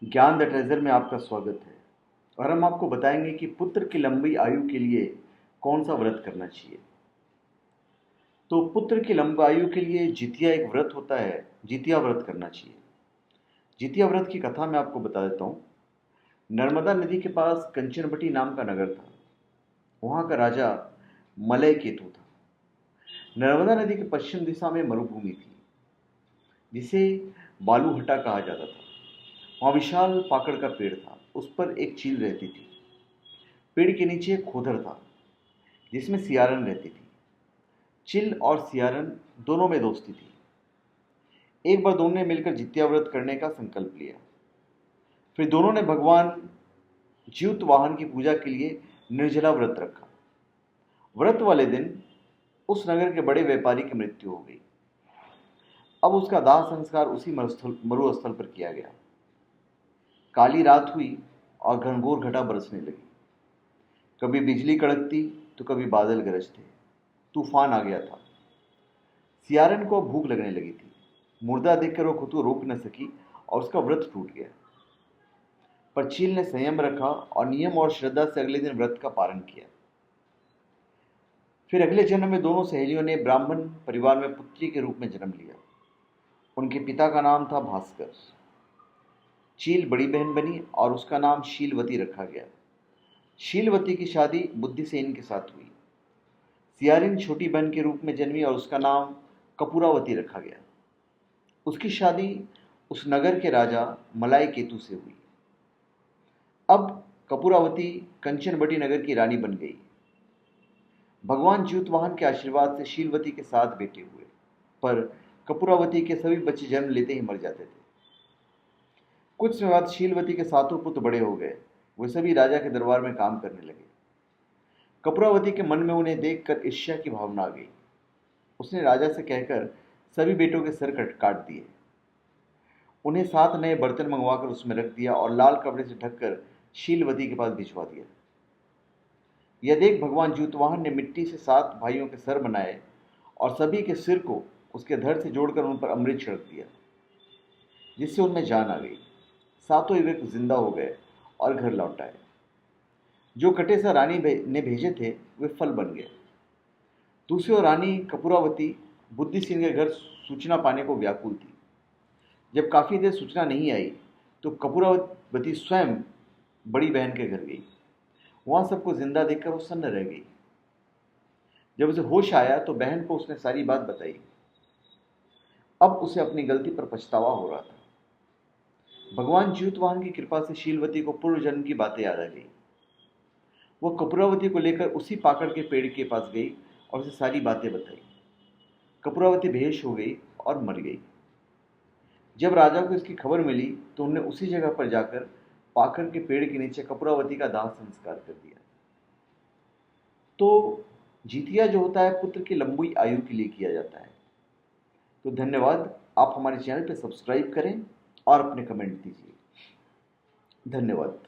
ज्ञान the treasure में आपका स्वागत है। और हम आपको बताएंगे कि पुत्र की लंबी आयु के लिए कौन सा व्रत करना चाहिए। तो पुत्र की लंबी आयु के लिए जितिया एक व्रत होता है, जितिया व्रत करना चाहिए। जितिया व्रत की कथा मैं आपको बता देता हूँ। नर्मदा नदी के पास कंचनबटी नाम का नगर था। वहाँ का राजा मलय केतु था। नर्मदा नदी के पश्चिम दिशा में मरुभूमि थी, जिसे बालूहट्टा कहा जाता था। वहाँ विशाल पाकड़ का पेड़ था, उस पर एक चील रहती थी। पेड़ के नीचे एक खोदर था, जिसमें सियारन रहती थी। चिल और सियारन दोनों में दोस्ती थी। एक बार दोनों ने मिलकर जित्या व्रत करने का संकल्प लिया। फिर दोनों ने भगवान ज्यूत वाहन की पूजा के लिए निर्जला व्रत रखा। व्रत वाले दिन उस नगर के बड़े व्यापारी की मृत्यु हो गई। अब उसका दाह संस्कार उसी मरुस्थल पर किया गया। काली रात हुई और घनघोर घटा बरसने लगी। कभी बिजली कड़कती तो कभी बादल गरजते। तूफान आ गया था। सियारन को भूख लगने लगी थी। मुर्दा देखकर वो खुद को रोक न सकी और उसका व्रत टूट गया। पर चील ने संयम रखा और नियम और श्रद्धा से अगले दिन व्रत का पालन किया। फिर अगले जन्म में दोनों सहेलियों ने ब्राह्मण परिवार में पुत्री के रूप में जन्म लिया। उनके पिता का नाम था भास्कर। चील बड़ी बहन बनी और उसका नाम शीलवती रखा गया। शीलवती की शादी बुद्धिसेन के साथ हुई। सियारिन छोटी बहन के रूप में जन्मी और उसका नाम कपूरावती रखा गया। उसकी शादी उस नगर के राजा मलाय केतु से हुई। अब कपूरावती कंचनबटी नगर की रानी बन गई। भगवान ज्यूतवाहन के आशीर्वाद से शीलवती के 7 बेटे हुए, पर कपूरावती के सभी बच्चे जन्म लेते ही मर जाते थे। कुछ समय बाद शीलवती के 7 पुत्र बड़े हो गए। वे सभी राजा के दरबार में काम करने लगे। कपूरावती के मन में उन्हें देखकर ईर्ष्या की भावना आ गई। उसने राजा से कहकर सभी बेटों के सर काट दिए। उन्हें 7 नए बर्तन मंगवाकर उसमें रख दिया और लाल कपड़े से ढककर शीलवती के पास भिजवा दिया। यह देख भगवान ज्यूतवाहन ने मिट्टी से 7 भाइयों के सर बनाए और सभी के सिर को उसके धड़ से जोड़कर उन पर अमृत छिड़क दिया, जिससे उनमें जान आ गई। 7 युवक जिंदा हो गए और घर लौट आए। जो कटे सर रानी ने भेजे थे वे फल बन गए। दूसरी ओर रानी कपूरावती बुद्धिसेन के घर सूचना पाने को व्याकुल थी। जब काफी देर सूचना नहीं आई तो कपूरावती स्वयं बड़ी बहन के घर गई। वहां सबको जिंदा देखकर वो सन्न रह गई। जब उसे होश आया तो बहन को उसने सारी बात बताई। अब उसे अपनी गलती पर पछतावा हो रहा था। भगवान ज्यूतवाहन की कृपा से शीलवती को पूर्व जन्म की बातें याद आ गई। वह कपूरावती को लेकर उसी पाकड़ के पेड़ के पास गई और उसे सारी बातें बताई। कपूरावती बेहोश हो गई और मर गई। जब राजा को इसकी खबर मिली तो उन्होंने उसी जगह पर जाकर पाकड़ के पेड़ के नीचे कपूरावती का दाह संस्कार कर दिया। तो जितिया जो होता है पुत्र की लंबी आयु के लिए किया जाता है। तो धन्यवाद। आप हमारे चैनल पर सब्सक्राइब करें और अपने कमेंट दीजिए। धन्यवाद।